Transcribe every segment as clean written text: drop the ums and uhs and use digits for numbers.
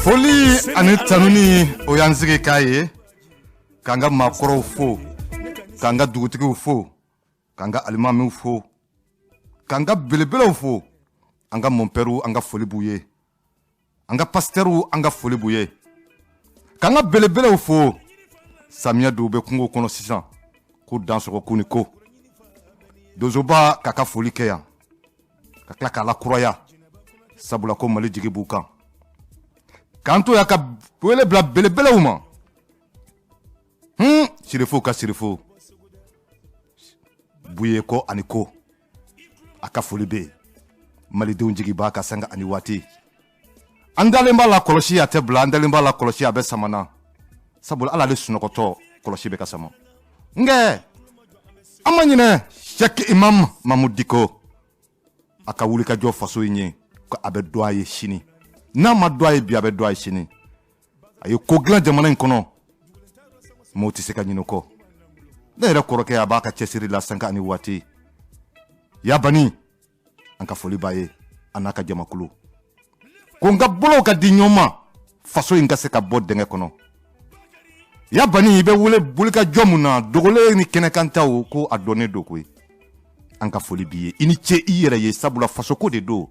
Foli ani tanuni o y'an sigi k'a ye k'an ka maakɔrɔw fo k'an ka dugutigiw fo k'an ka alimamiw fo k'an ka belebelew fo an ka monpɛriw an ka foli b'u ye an ka pastɛriw an ka foli b'u ye k'an ka belebelew fo samiya dɔw bɛ kungo kɔnɔ sisan k'u dansɔgɔ k'u ni ko donsoba k'a ka foli kɛ yan ka tila k'a lakuraya sabula ko Mali jigi b'u kan k'an to ya ka wele bila belebelew ma sirifo ka sirifo buye ko ani ko a ka foli bɛ malidenw jigi b'a ka sanga ani waati an dalen b'a la kɔlɔsi a tɛ bila an dalen b'a la kɔlɔsi a bɛ samana sabula ala ale sunɔgɔtɔ kɔlɔsi bɛ ka sama nkɛ an ma ɲinɛ Sheikh Imam Mahmud Diko a ka wuli ka jɔ faso in ye ko a bɛ dɔ a ye sini n'a ma dɔ a ye bi a bɛ dɔ a ye sini a ye ko dilan jamana in kɔnɔ mɔgɔw tɛ se ka ɲinɛ o kɔ ne yɛrɛ kɔrɔkɛ a b'a ka cɛsiri la sanga ani waati yabani an ka foli b'a ye a n'a ka jamakulu ko n ka bolow ka di ɲɔgɔn ma faso in ka se ka bɔ dingɛ kɔnɔ yabani i bɛ wele wulikajɔ mun na dogolen ni kɛnɛkantaw ko a dɔnnen don koyi an ka foli b'i ye i ni ce i yɛrɛ ye sabula fasoko de don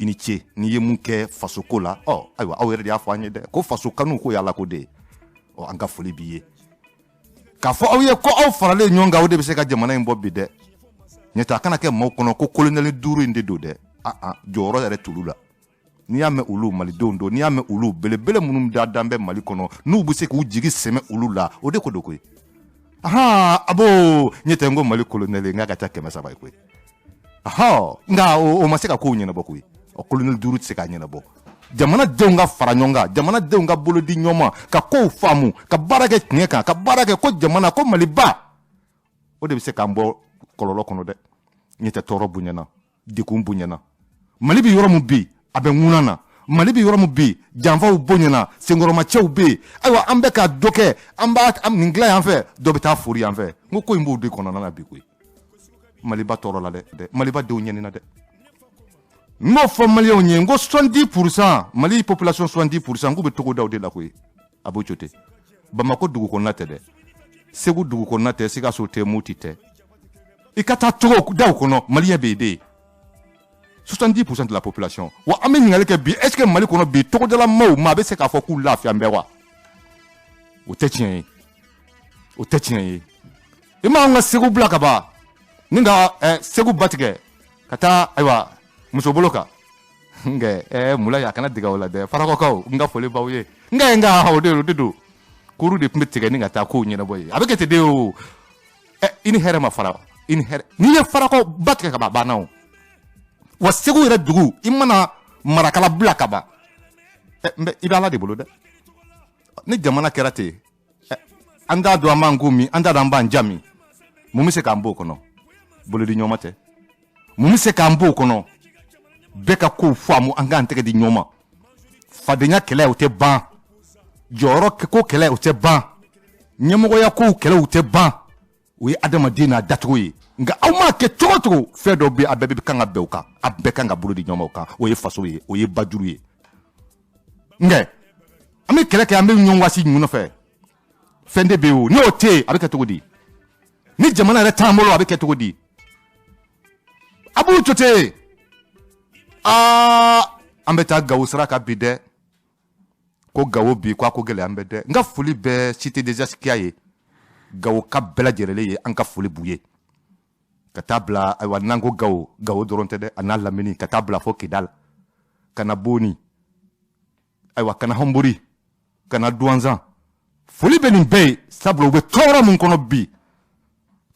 i ni ce n'i ye mun kɛ fasoko la ayiwa aw yɛrɛ de y'a fɔ an ye dɛ ko faso kanu ko y'ala ko de ye an ka foli b'i ye k'a fɔ aw ye ko aw faralen ɲɔgɔn kan o de bɛ se ka jamana in bɔ bi dɛ ɲɛtɛ a kana kɛ maaw kɔnɔ ko kolonɛli 5 in de don dɛ jɔyɔrɔ yɛrɛ t'olu la n'i y'a mɛn olu malidenw don n'i y'a mɛn olu belebele minnu da dan bɛ Mali kɔnɔ n'u bɛ se k'u jigi sɛmɛ olu la o de ko don koyi abo ɲɛtɛ n ko Mali kolonɛli n k'a ka ca 700 ye koyi nka o ma se ka kow ɲɛnabɔ koyi kolonɛli 5 tɛ se k'a ɲɛnabɔ jamanadenw ka fara ɲɔgɔn kan jamanadenw ka bolo di ɲɔgɔn ma ka kow faamu ka baara kɛ tiɲɛ kan ka baara kɛ ko jamana ko Maliba o de bɛ se k'an bɔ kɔlɔlɔ kɔnɔ dɛ ɲɛtɛ tɔɔrɔ bonyana dekun bonyana Mali bɛ yɔrɔ min bi a bɛ ŋuna na Mali bɛ yɔrɔ min bi janfaw bonyana senkɔrɔmacɛw bɛ yen ayiwa an bɛ ka dɔ kɛ an b'a nin dilan yan fɛ dɔ bɛ taa fori yan fɛ n ko in b'o de kɔnɔna na bi koyi Maliba tɔɔrɔ la dɛ Maliba denw ɲɛnina dɛ n m'o fɔ maliyɛnw ye n ko 70% Mali population 70% k'u bɛ togodaw de la koyi a b'o cote Bamako dugu kɔnɔna tɛ dɛ Segu dugu kɔnɔna tɛ Sikaso tɛ Moti tɛ i ka taa togodaw kɔnɔ maliyɛn bɛ yen de 70% de la population wa an bɛ ɲininkali kɛ bi est-ce que Mali kɔnɔ bi togodala maaw maa bɛ se k'a fɔ k'u lafiya bɛ wa o tɛ tiɲɛ ye i ma an ka Segu bila ka ban ni ka Segu batigɛ ka taa ayiwa muso bolo kan nkɛ mula ya kana diga o la dɛ farakɔkaw n ka foli b'aw ye o de don kuru de tun bɛ tigɛ ni ka taa kow ɲɛnabɔ ye a bɛ kɛ ten de o i ni hɛrɛ ma fara i ni hɛrɛ n'i ye farakɔ ba tigɛ ka ban banna o wa Segu yɛrɛ dugu i mana marakala bila ka ban i bɛ Ala de bolo dɛ ni jamana kɛra ten an t'a dɔn an b'an ko min an t'a dɔn an b'an ja min mun bɛ se k'an b'o kɔnɔ bolodi ɲɔgɔn tɛ mun bɛ se k'an b'o kɔnɔ bɛɛ ka kow faamu an k'an tɛgɛ di ɲɔgɔn ma fadenya kɛlɛ o tɛ ban jɔyɔrɔ ko kɛlɛ o tɛ ban ɲɛmɔgɔya kow kɛlɛ o tɛ ban o ye adamaden n'a dacogo ye nka aw m'a kɛ cogo cogo fɛn dɔ bɛ a bɛɛ bɛ kan ka bɛn o kan a bɛɛ kan ka bolo di ɲɔgɔn ma o kan o ye faso ye o ye bajuru ye nkɛ an bɛ kɛlɛ kɛ an bɛ ɲɔgɔn wasi ɲɔgɔn nɔfɛ fɛn de bɛ yen o n'o tɛ yen a bɛ kɛ cogo di ni jamana yɛrɛ t'an bolo a bɛ kɛ cogo di a b'u cote an bɛ taa Gawo sira kan bi dɛ ko Gawo bi ko a ko gɛlɛya an bɛ dɛ n ka foli bɛ Cité des Askia ye Gawo ka bɛɛ lajɛlen ye an ka foli b'u ye ka taa bila ayiwa n'an ko Gawo dɔrɔn tɛ dɛ a n'a lamini ka taa bila fo Kidal ka na Boni ayiwa ka na Hɔnbori ka na Douanzan foli bɛ nin bɛɛ ye sabula u bɛ tɔɔrɔ min kɔnɔ bi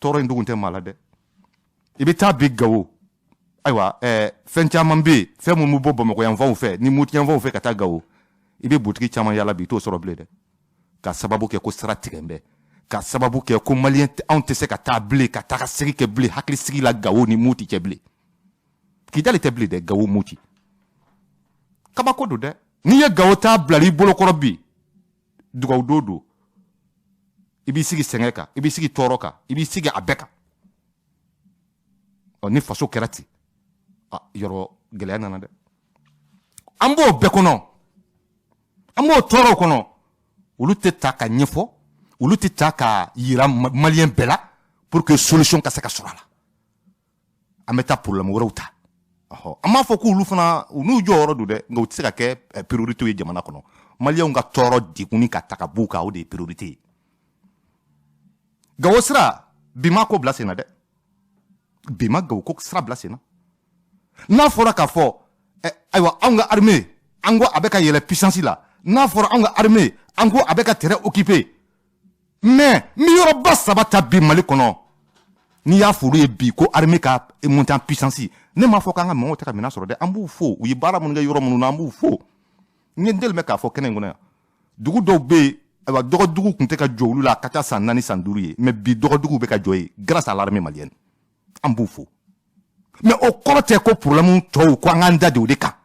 tɔɔrɔ in dogun tɛ maa la dɛ i bɛ taa bi Gawo ayiwa fɛn caman bɛ yen fɛn mun bɛ bɔ Bamakɔ yanfanw fɛ ni Moti yanfanw fɛ ka taa Gawo i bɛ butigi caman yala bi i t'o sɔrɔ bilen dɛ ka sababu kɛ ko sira tigɛ n bɛ ka sababu kɛ ko maliyɛn anw tɛ se ka taa bilen ka taa ka segi kɛ bilen hakilisigi la Gawo ni Moti cɛ bilen Kidali tɛ bilen dɛ Gawo Moti kabako don dɛ n'i ye Gawo taa bila i bolokɔrɔ bi dugawu don i b'i sigi sɛgɛn kan i b'i sigi tɔɔrɔ kan i b'i sigi a bɛɛ kan ni faso kɛra ten yɔrɔ gɛlɛya nana dɛ an b'o bɛɛ kɔnɔ Amo toro kono. Olu te ta ka nyefo. Olu te ta ka yira malien bela pour que solution ka seka sura la. Ameta problème wora uta. Ama fo ko olu fana unu joro du de nga utse ka ke priorité ye jamana kono. Malien nga toro di kuni ka taka buka o de priorité. Gawo sira bima ko blase na de. Bima gawo ko sira blase na. Na fora ka fo aywa anga armée ango abeka yele puissance la. Na fora anga armée ango abeka terrain occupé. Mais mi yoro bassa bata bi mali kono. Ni ya furu ye bi ko armée ka monter en puissance. Ne ma fo kanga mo ta mina soro de ambu fo uyi bara mun ga yoro mun na ambu fo. Ni ndel me ka fo kenen ngona. Dugu do be aywa dogo dugu kunte ka jowlu la kata san nani san duru mais bi dogo dugu be ka joye grâce à l'armée malienne. Ambu fo. Mais au korote ko problème to ko nganda de odeka.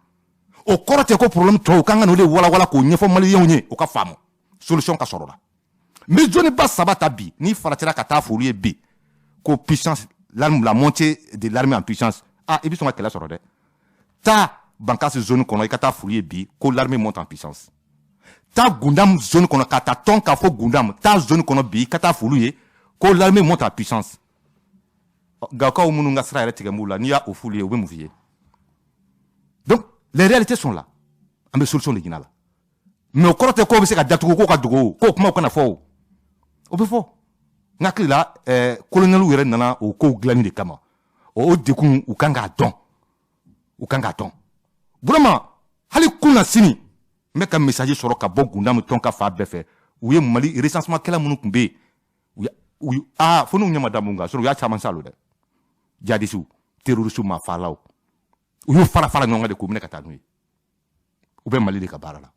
Au korote ko problème to ko ngana ole wala ko nyefo malien nye o ka famo. Solution ka soro la. Mais je ne pas sabata bi ni faratira kata fourie bi ko puissance l'arme la montée de l'armée en puissance ah et puis son kala soro de ta banka ce zone kono kata fourie bi ko l'armée monte en puissance ta gundam zone kono kata ton ka fo gundam ta zone kono bi kata fourie ko l'armée monte en puissance gaka o mununga sra rete gamula ni ya o fourie o be mouvier donc les réalités sont là ambe solution de ginala mais au korote ko be se ka datugo ko ka dugo ko kuma ko na fo o be fo ngakli la colonel were nana o ko glani de kama o dekun u kanga don vraiment hali kuna sini me ka message soro ka bogunda mu tonka fa befe u ye mali recensement kala munu kumbe fo no nyama damunga soro ya chama salo de jadi su terroriste ma falao u yo fara nyonga de ko mine katanu u be mali de ka barala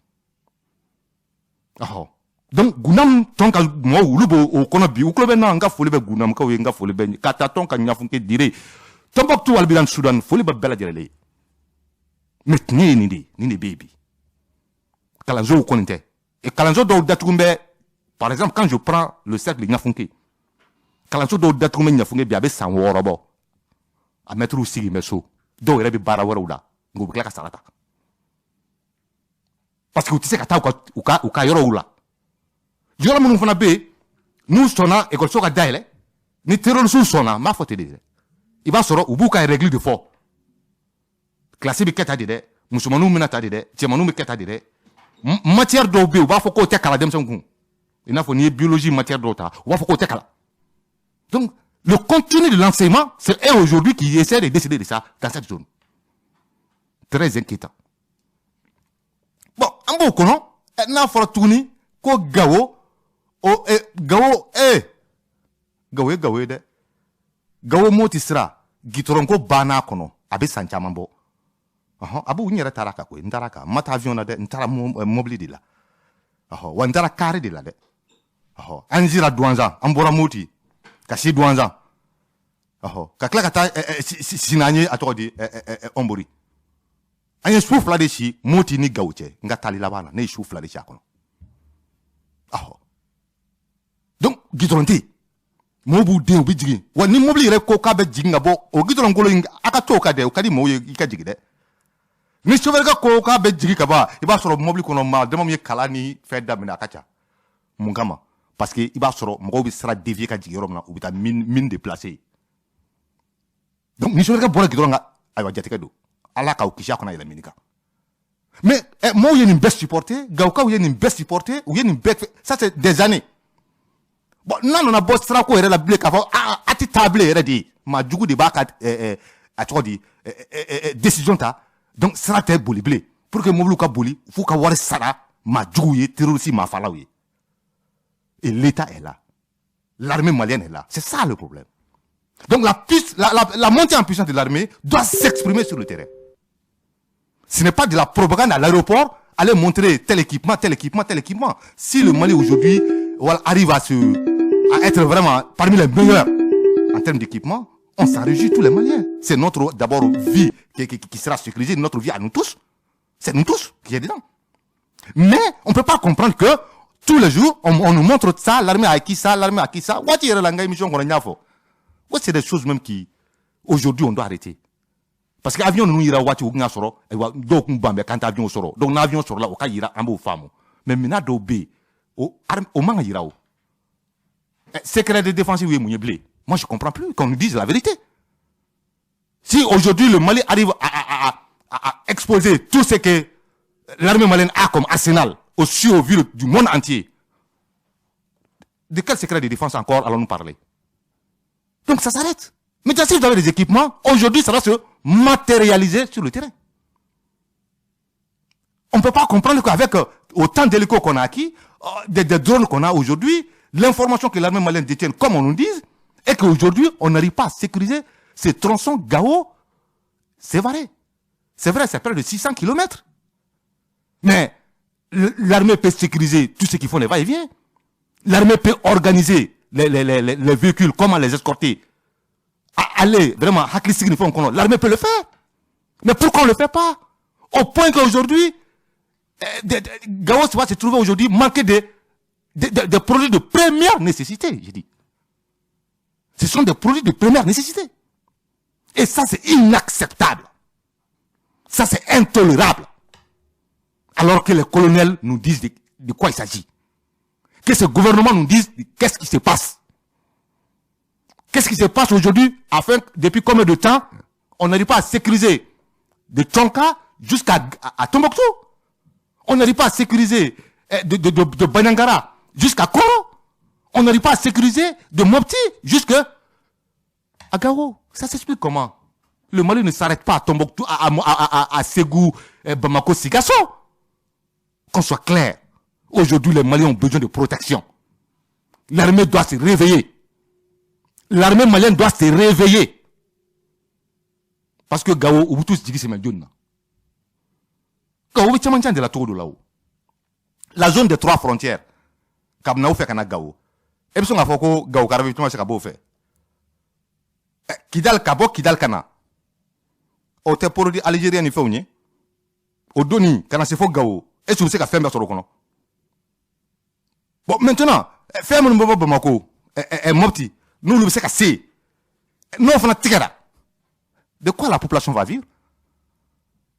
donc gunam tonka mo wulubo o kono bi uklo be na nga foli be gunam ka we nga foli be kata tonka nyafunke dire Tombouctou wal bilan Soudan foli be bela direle metni ni baby kalanzo konite et kalanzo do datumbe par exemple quand je prends le cercle nyafunke kalanzo do datumbe nyafunke bi abe san worobo a mettre aussi meso do rebe bara wora ngo bikla ka sarata parce que tu sais kata uka yoro ula yoro mun fana be nous sona école soka daile ni terroriste sona ma faute de il va soro ubuka règle de fort classé bi keta de musumanu minata de tiemanu mi keta de matière do be ba foko te kala dem sonku il faut ni biologie matière d'ota wa foko te kala donc le contenu de l'enseignement c'est eux aujourd'hui qui essaient de décider de ça dans cette zone très inquiétant bon ambo kono na foro tuni ko gawo o gawo de gawo moti sira gitoron ko bana kono abe sanchama bo abu nyere taraka ko ndaraka mata avion na de ntara mobile de la wa ndara carré de la de anjira douanza ambora moti kasi douanza ka kla kata sinanye atodi ombori anya soufla de chi moti ni gawche ngatali la bana ne soufla de chakono donc gitoronti mobu de obi jigi wa ni mobile re ko ka be jinga bo o gitoron golo aka to ka de o kadi mo ka jigi de ni chauffeur ka ko ka be jigi ka ba iba soro mobile kono ma de mom ye kala ni fe damina akacha mungama parce que iba soro mo bi sera dévier ka jigi rom na ubita mine déplacer donc ni chauffeur ka bora gitoron nga aywa jateka do ala ka o kisha kona ila minika mais moi il y a une best supporter gauka il y a une best supporter ou il y a une best ça c'est des années bon non on a boss sera ko la blé ka ati table era di ma jugu de baka atodi décision ta donc sera te boli blé pour que moblu ka boli faut ka war sara ma jugu ye terroriste ma fala oui et l'état est là l'armée malienne est là c'est ça le problème donc la montée en puissance de l'armée doit s'exprimer sur le terrain. Ce n'est pas de la propagande à l'aéroport, aller montrer tel équipement. Si le Mali aujourd'hui arrive à être vraiment parmi les meilleurs en termes d'équipement, on s'en réjouit tous les Maliens. C'est notre d'abord vie qui sera sécurisée, notre vie à nous tous. C'est nous tous qui est dedans. Mais on ne peut pas comprendre que tous les jours, on nous montre ça, l'armée a acquis ça. C'est des choses même qui, aujourd'hui, on doit arrêter. Parce que l'avion nous ira wati ou soro, donc l'avion soro, donc l'avion soro là, au cas ira ambo famo. mais mina dɔw bɛ o man ka yira o secret de défense ou est blé. Moi je comprends plus qu'on nous dise la vérité. Si aujourd'hui le Mali arrive à exposer tout ce que l'armée malienne a comme arsenal au vu du monde entier, de quel secret de défense encore allons-nous parler? Donc ça s'arrête. Mais si vous avez des équipements, aujourd'hui ça va se matérialiser sur le terrain. On ne peut pas comprendre qu'avec autant d'hélicos qu'on a acquis, des drones qu'on a aujourd'hui, l'information que l'armée malienne détient, comme on nous dit, est qu'aujourd'hui on n'arrive pas à sécuriser ces tronçons Gao, Sévaré. C'est vrai, c'est près de 600 km. Mais l'armée peut sécuriser tout ce qu'ils font les va-et-vient. L'armée peut organiser les véhicules, comment les escorter. Aller vraiment, l'armée peut le faire. Mais pourquoi on ne le fait pas? Au point qu'aujourd'hui, Gao va se trouver aujourd'hui manqué de produits de première nécessité, j'ai dit. Ce sont des produits de première nécessité. Et ça, c'est inacceptable. Ça, c'est intolérable. Alors que les colonels nous disent de quoi il s'agit. Que ce gouvernement nous dise qu'est-ce qui se passe. Qu'est-ce qui se passe aujourd'hui, afin depuis combien de temps on n'arrive pas à sécuriser de Tchonka jusqu'à Tombouctou. On n'arrive pas à sécuriser de Banangara jusqu'à Koro. On n'arrive pas à sécuriser de Mopti jusqu'à Gao. Ça s'explique comment? Le Mali ne s'arrête pas à Tombouctou, à Ségou, Bamako, Sigasso. Qu'on soit clair. Aujourd'hui, les Maliens ont besoin de protection. L'armée doit se réveiller. L'armée malienne doit se réveiller. Parce que Gao, ou tous disent que c'est Gao, de la tour de là-haut. La zone des 3 frontières. Kabnaou fait kana Gao. Et puis on a fait que Gao Karabi, tout le monde fait. Kidal Kabo, Kidal Kana. Au te pour dire Algérien, il fait ou nie. Au Doni, Kana se fait Gao. Et si vous savez qu'à faire sur le cono. Bon, maintenant, ferme le Bobo Bamako, et Mopti, nous le savons qu'à c'est. Nous on fait un tigara. De quoi la population va vivre?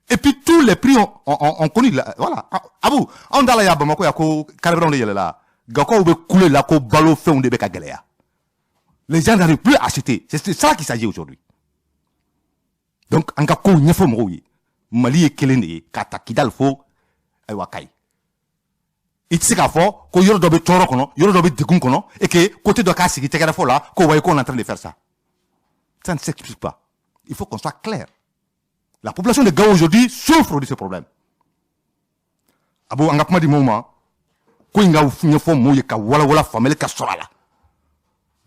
Et puis tous les prix on connaît, voilà. Abou, on a la Bamako, il y a quoi, carrément, il y a là. Gako ou couler la ko balo fait un début galère. Les gens n'arrivent plus à acheter. C'est ça qu'il s'agit aujourd'hui. Donc, en cas où il faut mourir, Mali est kelene, kata kidal fo, aywa kai. Il sait qu'à fond, qu'il y a des toro kono, il y a des dégoûts kono, et que côté de cassi qui est là, qu'on voit qu'on est en train de faire ça. Ça ne s'explique pas. Il faut qu'on soit clair. La population de Gao aujourd'hui souffre de ce problème. Abo angapma di moment, ko inga ufunye fo moye ka wala famele ka sorala.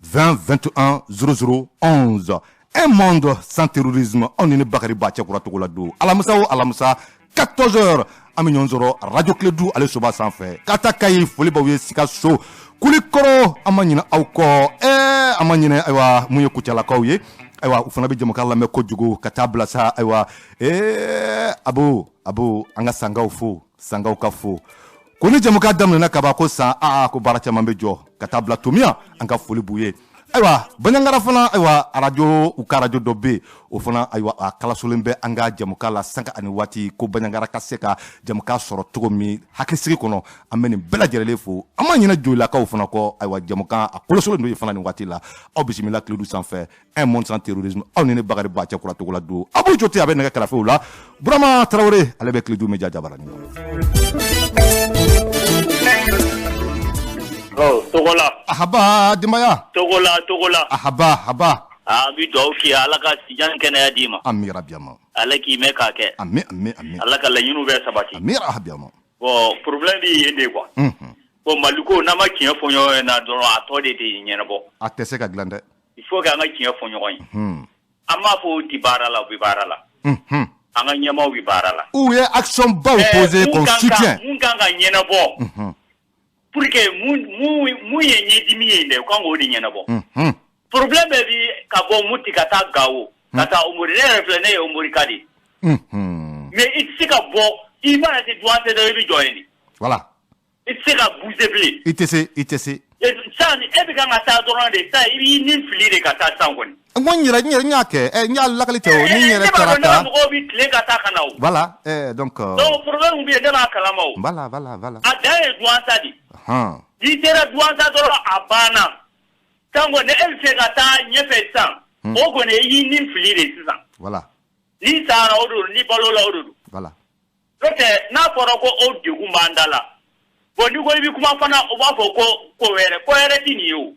20 21 00 11. Un monde sans terrorisme. On est bakari batia kura tokola do. Alamusa 14h. Aminyon Zoro, Radio Clédou, allez soba sans fait. Katakayi, folie baouye, sikaso. Kulikoro, amanyina auko. Amanyina, aywa, mouye kuchala kauye. Aywa, ufanabi jamokala me kojugo, katabla sa, aywa. Abu, anga sanga ufo, sanga ukafo. Kuni jamoka damle na kabako sa, ko baracha mambejo, katabla tumia, anga folie bouye. Aywa, banyangara fana, aywa, radio ou radio dobe, au fana, aywa, kala solembe, anga jamuka la sanka aniwati, ko banyangara kaseka, jamuka soro togomi, hakisiri kono, ameni bela jerelefo, ama nyina joila ka au fana ko, aywa, jamuka, akolo solembe fana niwati la, au bisimila Clédou sans faire, un monde sans terrorisme, on n'est bagari batia kura togola do, abu jote abe nega kalafe ou la, Brahma Traoré, alebe Clédou media jabarani. Oh, Togola. Ahaba, Dimaya. Togola. Ahaba. Abi doki alaka sijan kena dima. Amira biama. Alaki meka ke. Ami. Alaka la yunu be sabati. Amira habiama. Bon, problème bi yende quoi. Bon, maluko na ma kinya fonyo na do atode de nyena bo. Atese ka glande. Il faut que nga kinya fonyo ko. Ama fo di barala bi barala. Anga nyama wi barala. Où est action ba opposé qu'on soutient. Nganga nyena bo. Pour que mu yenye dimi yende kwa ngodi nyena bo. Problème bi ka bo muti kata Gao. Kata umuri reflene umuri kadi. Mais ici ka bo il va être droit de lui joindre. Voilà. Ici ka bouger plus. ITC. Et ça et bi ka ngata dorande ça il ni fili de kata sangoni. Ngo nya ke nya lakali to ni nyere ne taraka. mo bi tile ka ta kana o. Voilà, donc problème bi de la kalama o. Voilà. A daye duansa di. Di tera duansa doro abana. Tango ne el se ka ta nyefe san. O ko ne yi ni fili de sisan. Voilà. Ni sara odo ni balo la odo. Voilà. Rote na foro ko o de kumbandala. Bo ni ko bi kuma fana o ba fo ko were ti ni o.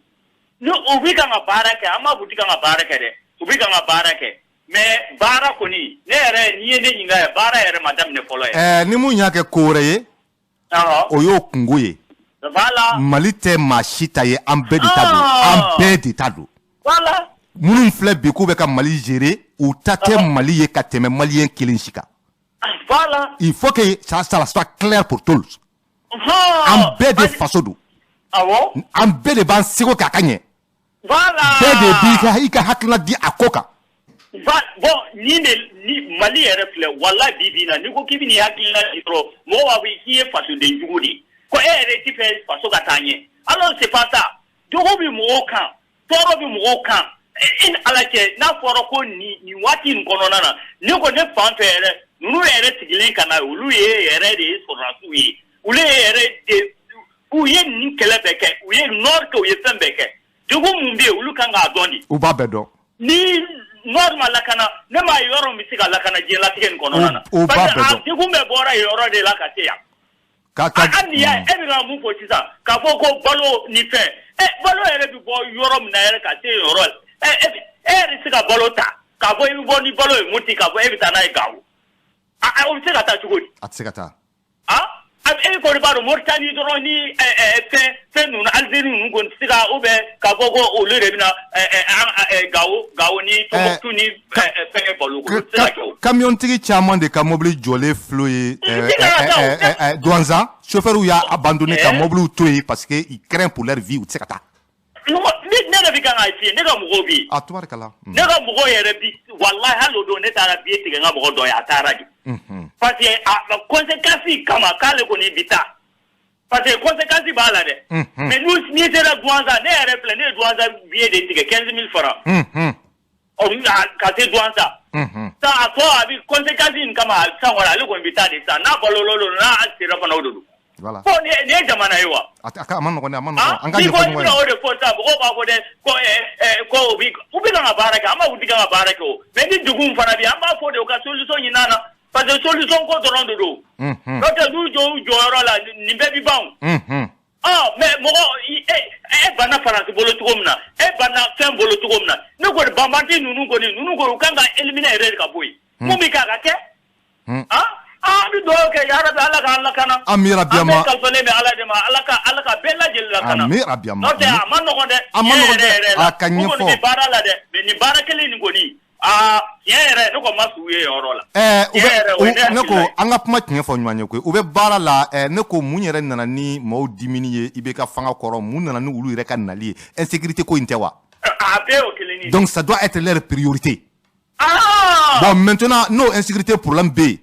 No ubi ka barake ama buti ka barake de. Ubi ka barake. Mais bara koni ne yɛrɛ ni ye ne ɲinga ye baara yɛrɛ ma daminɛ fɔlɔ ye ni mun y'a kɛ ko wɛrɛ ye o y'o kungo ye voilà Mali tɛ maa si ta ye an bɛɛ de ta don an bɛɛ de ta don voilà minnu filɛ bi k'u bɛ ka Mali gérer u ta tɛ Mali ye ka tɛmɛ maliyɛn kelen si kan voilà il faut que ça soit clair pour tous an bɛɛ de faso don awɔ an bɛɛ de b'an seko k'a ka ɲɛ voilà bɛɛ de b'i ka hakilina di a ko kan bon ni Mali yɛrɛ filɛ wala bibi na ni ko k'i bɛ nin hakilina di dɔrɔn mɔgɔ b'a fɔ k'i ye fasoden jugu de ko e yɛrɛ ti fɛ faso ka taa ɲɛ alors c'est pas ça jogo bɛ mɔgɔw kan tɔɔrɔ bɛ mɔgɔw kan ni ala cɛ n'a fɔra ko nin waati in kɔnɔna na ne ko ne fan fɛ yɛrɛ ninnu yɛrɛ sigilen ka na olu ye yɛrɛ de ye sɔrɔdasiw ye olu ye yɛrɛ de u ye nin kɛlɛ bɛɛ kɛ u ye nord kɛ u ye fɛn bɛɛ kɛ jogo mun bɛ yen olu kan k'a dɔn de u b'a bɛɛ dɔn ni nord ma lakana ne ma yɔrɔ min se ka lakana diɲɛlatigɛ nin kɔnɔna na o b'a bɛɛ dɔn parce que a degun bɛɛ bɔra yɔrɔ de la ka se yan hali ni y'a ye e bɛ ka mun fɔ sisan k'a fɔ ko balo ni fɛn balo yɛrɛ bɛ bɔ yɔrɔ min na yɛrɛ ka se yen yɔrɔ e yɛrɛ se ka balo ta k'a fɔ i bɛ bɔ ni balo ye Moti k'a fɔ e bɛ taa n'a ye Gawo o bɛ se ka taa cogo di a tɛ se ka taa e kɔni b'a dɔn Moritani dɔrɔn ni fɛn ninnu Algérie ninnu kɔni tɛ se ka ou bien k'a fɔ ko olu de bɛna Gawo ni Tombouctou ni fɛnkɛ balo o tɛ se ka kɛ o. Kamiyɔntigi caman de ka mobili jɔlen flot ye Douanza chauffeur y'a abandonné ka mobiliw to yen parce que ils craignent pour leur vie u tɛ se ka taa. Ne yɛrɛ bɛ kan k'a f'i ye ne ka mɔgɔw bɛ yen. A tubarikala. Ne ka mɔgɔw yɛrɛ bi walahi hali o don ne taara billet tigɛ n ka mɔgɔ dɔ ye a taara de. Parce que a conséquence kama k'ale kɔni bi taa parce que conséquence b'a la dɛ. mais n'i sera Douanza ne yɛrɛ filɛ ne ye Douanza billet de tigɛ 15 000 francs. ka se Douanza. sa a tɔ a bi conséquence in kama san wɛrɛ ale kɔni bi taa de sa n'a balololo n'a sera fana o de don. Voilà. Ko nin ye jamana ye wa? A ma nɔgɔn dɛ, a ma nɔgɔn. An ka ɲɛfɔ ɲɔgɔn ye. Ni ko ni bɛna o de fɔ sa mɔgɔw b'a fɔ dɛ ko u bɛ kan ka baara kɛ an b'a fɔ u tɛ kan ka baara kɛ o mais ni degun fana bɛ yen an b'a fɔ de u ka solution ɲini an na parce que solution ko dɔrɔn de don. n'o tɛ n'u jɔ u jɔyɔrɔ la nin bɛɛ bɛ ban o. mais mɔgɔ e banna Faransi bolo cogo min na e banna fɛn bolo cogo min na ne kɔni banbati ninnu kɔni u kan ka éliminer yɛrɛ de ka bɔ yen. mun bɛ kɛ a ka kɛ. an bɛ dugawu kɛ yarabi Ala k'an lakana. Ami rabiyama. An bɛ kalifalen bɛ Ala de ma Ala ka bɛɛ lajɛlen lakana. Ami rabiyama. N'o tɛ a ma nɔgɔn dɛ. A ma nɔgɔn dɛ. A ka ɲɛfɔ. U kɔni bɛ baara la dɛ mais nin baara kelen nin kɔni tiɲɛ yɛrɛ ne kɔni ma s'u ye yɔrɔ la. Ne ko an ka kuma tiɲɛ fɔ ɲɔgɔn ye koyi u bɛ baara la ne ko mun yɛrɛ nana ni maaw dimini ye i bɛ ka fanga kɔrɔ mun nana ni olu yɛrɛ ka nali ye insécurité ko in tɛ wa. A bɛɛ y'o kelen ye. Donc ça doit être leur priorité. Bon maintenant n'o insécurité problème bɛ yen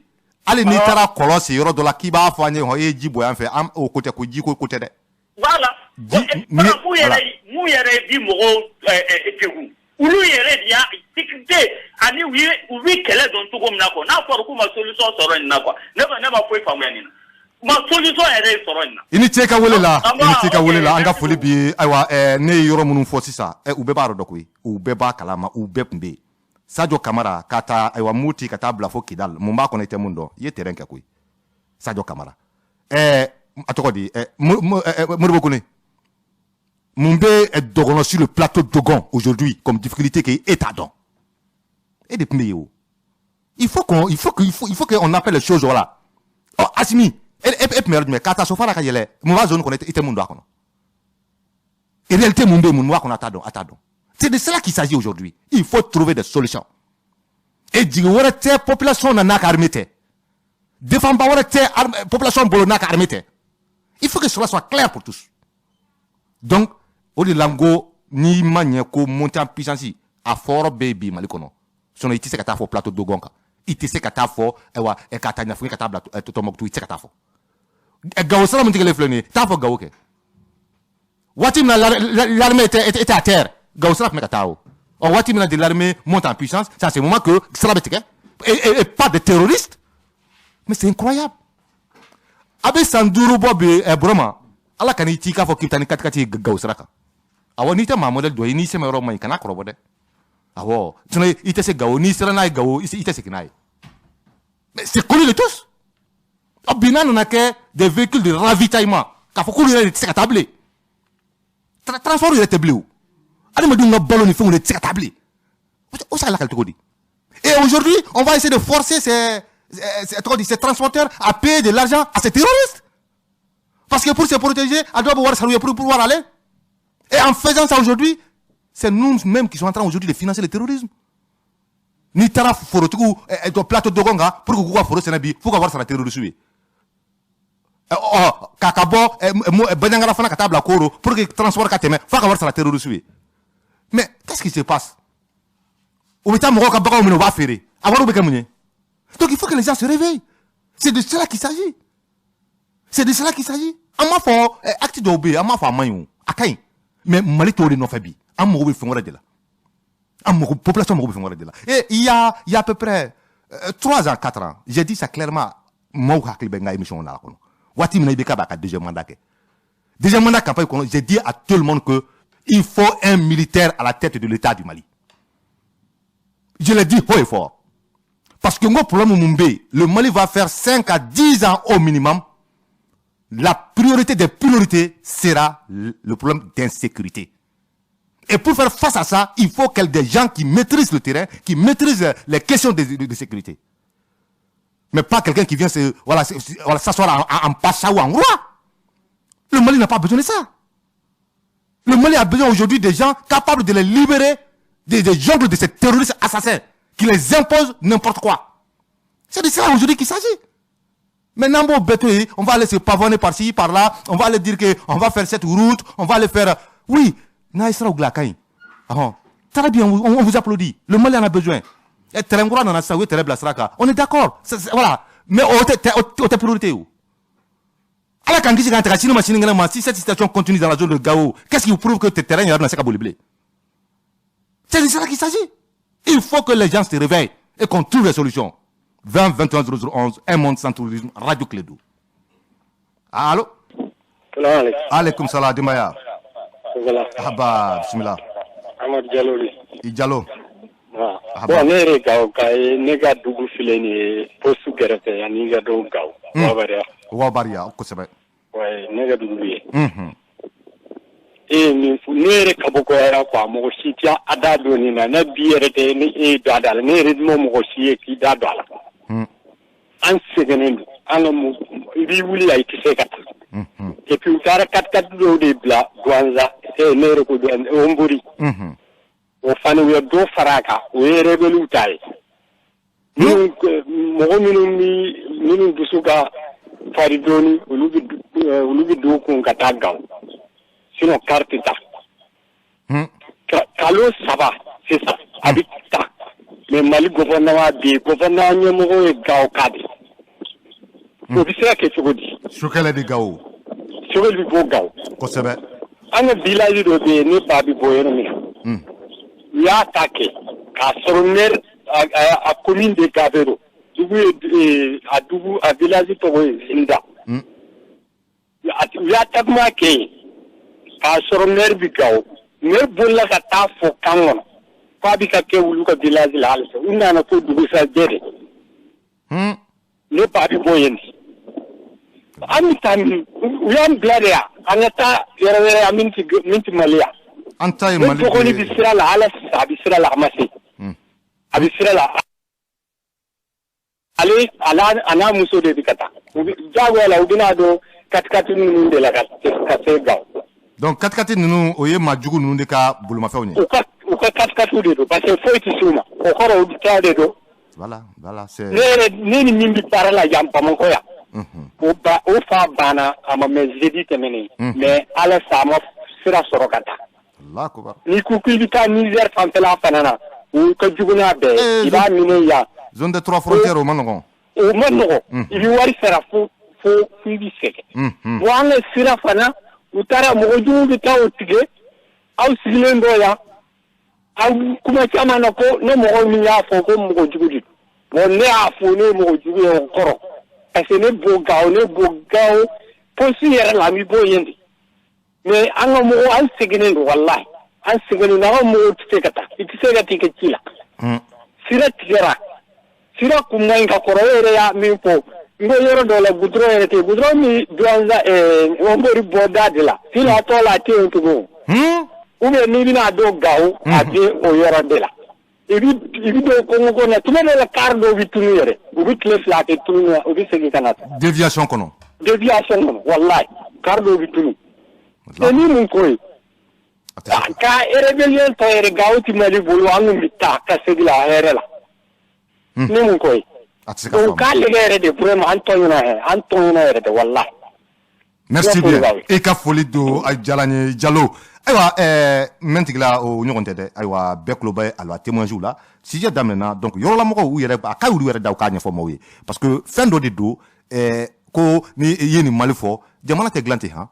hali n'i taara kɔlɔn sen yɔrɔ dɔ la k'i b'a fɔ an ye e ye ji bɔ yan fɛ o ko tɛ ko ji ko tɛ dɛ. Voilà. Mun yɛrɛ bi mɔgɔw degun olu yɛrɛ de y'a sécurité ani u bɛ kɛlɛ dɔn cogo min na quoi n'a fɔra k'u ma solution sɔrɔ nin na quoi ne ma foyi faamuya nin na ma solution yɛrɛ sɔrɔ nin na. I ni ce ka wele la an ka foli bi ayiwa ne ye yɔrɔ minnu fɔ sisan u bɛɛ b'a dɔn koyi u bɛɛ b'a kalama u bɛɛ tun bɛ yen. Sadio Kamara ka taa ayiwa Moti ka taa bila fo Kidal mun b'a kɔnɔ i tɛ mun dɔn i ye terrain kɛ koyi Sadio Kamara a tɔgɔ di Modibo Kone mun bɛ dɔgɔnɔ sur le plateau Dogon aujourd'hui comme difficulté que e t'a dɔn e de tun bɛ yen o il faut qu'on appelle les choses voilà Asimi e tun bɛ yɔrɔ jumɛn k'a ta Sofara ka yɛlɛ mun b'a zone kɔnɔ i tɛ mun dɔn a kɔnɔ en réalité mun bɛ yen mun b'a kɔnɔ a t'a dɔn. C'est de cela qu'il s'agit aujourd'hui. Il faut trouver des solutions. Et dire que la population n'a pas armée. Défendre la population n'a pas armée. Il faut que cela soit clair pour tous. Donc, au lieu de ni manière qu'on monte en puissance, à fort baby malikono. Sinon, il te sait qu'à ta fo plateau de Gonka. Il te sait qu'à ta fo et qu'à ta n'afrique qu'à ta Tombouctou, il te sait qu'à ta fo. Et Gao ça me dit que les fleurs ta fo Gao ke. Watim l'armée était à terre. Gao ça me katao. On voit que l'armée monte en puissance. C'est à ce moment que ça va et pas de terroristes. Mais c'est incroyable. Abe Sanduru Bobe Broma. Allah kaniti ka fo kitani katkati gausraka. Awo ni te ma model do ni se me ro mai kana krobode. Awo, tu ne ite se gawo ni sera na gawo ite se kinai. Mais c'est connu de tous. Abina n'a que des véhicules de ravitaillement. Ka fo kulu ni tsaka table. Transport il est bleu. Allez me donner un ballon ni font le tsaka table. Où ça la kaltokodi. Et aujourd'hui, on va essayer de forcer ces transporteurs à payer de l'argent à ces terroristes. Parce que pour se protéger, elle doit pouvoir saluer pour pouvoir aller. Et en faisant ça aujourd'hui, c'est nous-mêmes qui sommes en train aujourd'hui de financer le terrorisme. Ni tara forotuku et plateau de gonga pour que vous foro senabi pour avoir ça terrorisme. Kakabo banyangara fana katabla koro pour que transport kateme faut avoir ça terrorisme. Mais qu'est-ce qui se passe? Donc il faut que les gens se réveillent. C'est de cela qu'il s'agit. C'est de cela qu'il s'agit. Ama fo acte d'obé, ama fo mayon. Akai. Mais mali to no fabi. Am mo be fongora de là. Am mo population mo be fongora de là. Et il y a à peu près 3 ans, 4 ans, j'ai dit ça clairement mo hakli benga émission na kono. Wati mina ibeka ba ka deuxième mandat ke. Deuxième mandat campagne kono, j'ai dit à tout le monde que il faut un militaire à la tête de l'État du Mali. Je l'ai dit haut et fort. Parce que mon problème Mumbai, le Mali va faire 5 à 10 ans au minimum. La priorité des priorités sera le problème d'insécurité. Et pour faire face à ça, il faut qu'il y ait des gens qui maîtrisent le terrain, qui maîtrisent les questions de sécurité. Mais pas quelqu'un qui vient s'asseoir en pacha ou en roi. Le Mali n'a pas besoin de ça. Le Mali a besoin aujourd'hui des gens capables de les libérer des jungles de ces terroristes assassins qui les imposent n'importe quoi. C'est de ça aujourd'hui qu'il s'agit. Maintenant, on va aller se pavonner par-ci, par-là, on va aller dire qu'on va faire cette route, on va aller faire... Oui, très bien, on vous applaudit. Le Mali en a besoin. On est d'accord. Voilà. Mais on est priorité où? Alors quand si cette situation continue dans la zone de Gao, qu'est-ce qui vous prouve que tes terrains sont dans ce blé? C'est de cela qu'il s'agit. Il faut que les gens se réveillent et qu'on trouve des solutions. 20 21 0011, un monde sans tourisme, Radio Clédou. Allô? Salam alaikum salam, Dimaya. Voilà. Haba, bismillah. Ahmad Diallo. Diallo. Bon, ne Gao kai ne ga dugu fileni postu gerete ya ni ga do Gao. Wabaria, ko sebe. Ouais, ne ga dugu ye. Nere kaboko era kwa mo sitia adado ni na bierete ni dadal nere mo siye ki dadal an segenen an mo bi wuli ay tisekat et puis tara kat do de bla douanza nere ko do omburi o fani we do faraka we rebelu tay mo minu dusuka faridoni ulubi do ko katagaw sinon carte ta. Kalo ça va, c'est ça. Avec ta. Mais Mali gouvernement numéro est Gao Kadi. Vous savez que tu dis. Sur quel est le Gao? Sur le Gao. Quoi c'est bien? Un village de ne pas de Boyermi. Il a attaqué. À Sorner, à commune de Gavero. À Doubou, à village de Zinda. Il a attaqué. Ka soro mer bi gaw mer bolla ka ta fo kangon fa bi ka ke wulu ka village la alse unna na ko dugu sa jere le pa bi boyen ami tan uyam blaria anata yere minti malia anta mali ko ni bi sira la ala sa bi sira la amasi abi sira la ale ala ana muso de bikata jago la udina do katkati nu de la ka se gaw. Donc, 4 nous, oye majugu nous de ka buluma fawni. Ou 4 de do parce que faut être sûr. Au corps au tas de do. Voilà, c'est ni mimbi parala yampa mon koya. O fa bana ama mezedi temene. Mais ala sama sira sorokata. Allah kubar. Ni kukilita Niger fantela fanana. Ou ka juguna be, iba mine ya. Zone de 3 frontières au Manogon. Au Manogon. Il wari sera faut bi seke. Wala sira fana utara moju de ta otige au silen doya kuma caman na ko ne mɔgɔ min y'a fɔ ko mɔgɔ jugu de bon ne y'a fɔ ne ye mɔgɔ jugu ye o kɔrɔ parce que ne bo gawo posi yɛrɛ la an bɛ bɔ yen de mais an ka mɔgɔ an sɛgɛnnen don walahi an sɛgɛnnen don an ka mɔgɔw tɛ se ka taa i tɛ se ka t'i ka ci la sira tigɛra sira kun man ɲi ka kɔrɔ e yɛrɛ y'a min fɔ n ko yɔrɔ dɔ la goudron yɛrɛ tɛ yen goudron min dolanza wɔnbori bɔ da de la sinon a tɔ la a tɛ yen tugun ou bien n'i bɛna don Gawo a bɛ o yɔrɔ de la i bɛ don Kongo na tuma dɔw la car dɔw bɛ tunu yɛrɛ u bɛ tile fila kɛ tunu na u bɛ segin ka na déviation kɔnɔ walahi car dɔw bɛ tunu mais ni mun ko ye ka rébellion tɔ yɛrɛ Gawo ti Mali bolo an kun bɛ taa ka segin la hɛrɛ la ni mun ko ye donc k'a lajɛ yɛrɛ de vraiment an tɔɲɔna yɛrɛ de walahi. Merci bien. E ka foli do a diyara n ye Jalo. Ayiwa min tigila o ɲɔgɔn tɛ dɛ ayiwa bɛɛ tulo bɛ a la témoignage la sujet daminɛna donc yɔrɔlamɔgɔw u yɛrɛ a ka y'olu yɛrɛ da u k'a ɲɛfɔ maaw ye parce que fɛn dɔ de don ko ni i ye nin Mali fɔ jamana tɛ dilan ten han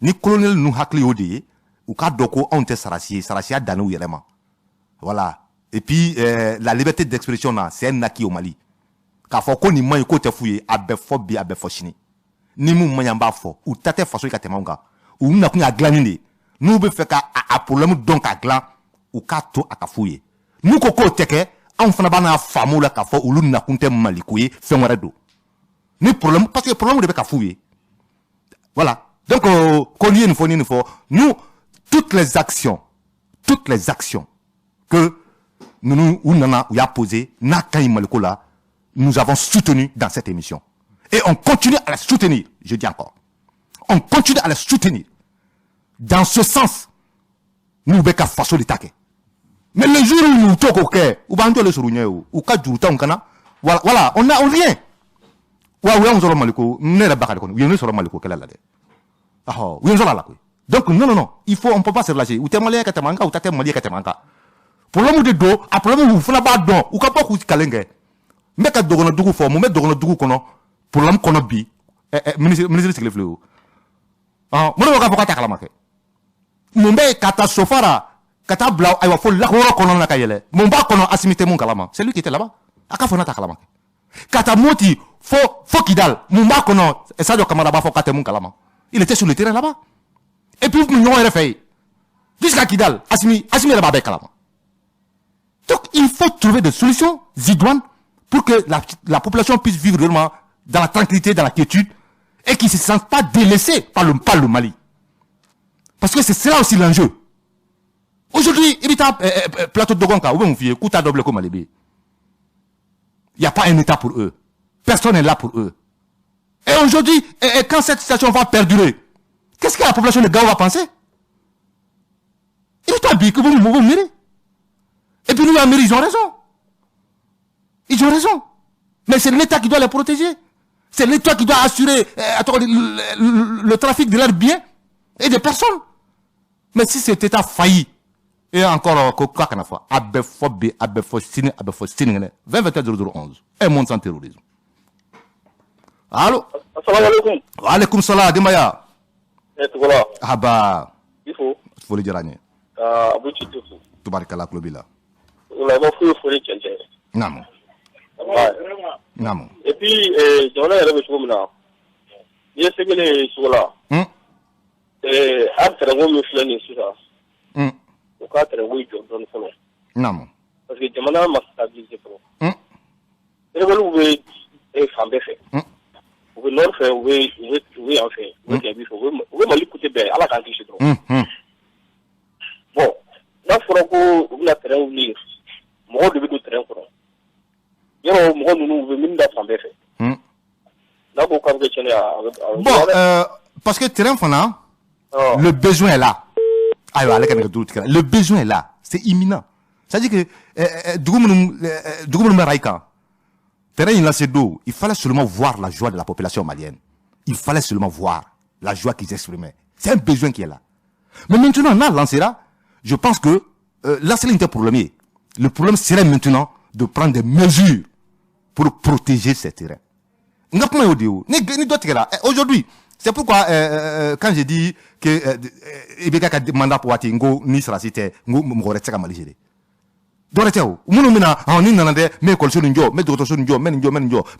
ni colonel ninnu hakili y'o de ye u k'a dɔn ko anw tɛ sarasi ye sarasiya dannen u yɛrɛ ma voilà et puis la liberté d'expression na c'est un acquis au Mali k'a fɔ ko nin man ɲi k'o tɛ f'u ye a bɛ fɔ bi a bɛ fɔ sini ni mun man ɲi an b'a fɔ u ta tɛ faso ye ka tɛmɛ anw kan u nakun y'a dilanni de ye n'u bɛ fɛ ka a problème dɔn k'a dilan u k'a to a ka f'u ye n'u ko k'o tɛ kɛ anw fana b'a n'a faamu la k'a fɔ olu nakun tɛ Maliko ye fɛn wɛrɛ don ni problème parce que problème de bɛ ka f'u ye voilà donc ko n'i ye nin fɔ nous toutes les actions que nous u nana u y'a posé n'a ka ɲi Maliko la nous avons soutenu dans cette émission et on continue à la soutenir je dis encore on continue à la soutenir dans ce sens nous bɛ ka faso de ta kɛ mais le jour où nous t'o k'o kɛ u b'an jɔlen sɔrɔ u ɲɛ o u ka jurutanw kana voilà on n'a rien wa u y'anw sɔrɔ Maliko ne yɛrɛ Bakari kɔni u ye ne sɔrɔ Maliko kɛlɛ la dɛ ahɔ u ye n sɔrɔ a la koyi donc non il faut on peut pas se relâcher u tɛ maliyɛn ka tɛmɛ an kan u ta tɛ maliyɛn ka tɛmɛ an kan problème de don a problème u fana b'a dɔn u ka bɔ k'u kalen kɛ n bɛ ka dɔgɔnɔdugu fɔ mun bɛ dɔgɔnɔdugu kɔnɔ problème kɔnɔ bi ministre sigilen filɛ o mun de bɛ k'a fɔ k'a t'a kalama kɛ mun bɛ ka taa sofara ka taa bila ayiwa fo lakɔrɔ kɔnɔna na ka yɛlɛ mun b'a kɔnɔ Asimi tɛ mun kalama c'est lui qui était là-bas a k'a fɔ n'a t'a kalama kɛ ka taa Moti fo Kidal mun b'a kɔnɔ Sadio Kamara b'a fɔ k'a tɛ mun kalama il était sur le terrain là-bas et puis ɲɔgɔn yɛrɛ fɛ yen jusqu'à Kidal Asimi yɛrɛ b'a bɛɛ kalama donc il faut trouver des solutions idoines pour que la population puisse vivre vraiment dans la tranquillité, dans la quiétude, et qu'ils ne se sentent pas délaissés par le Mali. Parce que c'est cela aussi l'enjeu. Aujourd'hui, il y a un plateau de Dogonka, où on fait Kouta double comme Malibé. Il n'y a pas un État pour eux. Personne n'est là pour eux. Et aujourd'hui, quand cette situation va perdurer, qu'est-ce que la population de Gao va penser? Il est habillé que vous mirez. Et puis nous, les Amérindiens, ils ont raison. Ils ont raison. Mais c'est l'État qui doit les protéger. C'est l'État qui doit assurer le trafic de leurs biens et des personnes. Mais si cet État faillit, et encore, quoi qu'on a fait, Abefobé, Abefostine, 2021-0011, un monde sans terrorisme. Allô? Assalamu alaikum. Wa alaikum salam, Dimaya. Voilà. Ah bah. Il faut. Faut le dire à nous. Abouti tout. Tubarikala Klobila. On a beaucoup de quelqu'un. Non. Non. Et puis, j'en ai rêvé sur moi. Il y a ce que les sur là. Après, on me fait sur ça. Au cas où il y a un peu. Non. Parce que Jamana m'a stabilisé. Et vous pouvez faire des faits. Vous pouvez non faire, vous pouvez en faire. Vous pouvez m'écouter bien à la quantité. Bon, là, il faut que vous la terrain ouvrir. Moi, je vais tout terrain pour bon, parce que terrain fana, le besoin est là. Le besoin est là. C'est imminent. C'est-à-dire que terrain il lancé d'eau. Il fallait seulement voir la joie de la population malienne. Il fallait seulement voir la joie qu'ils exprimaient. C'est un besoin qui est là. Mais maintenant, on a lancé là. Je pense que là, c'est l'interproblème. Le problème serait maintenant de prendre des mesures pour protéger ces terrains. Aujourd'hui, c'est pourquoi quand j'ai dit que Ibeka a mandat pour Atingo, ni sera cité, Doreteo, mais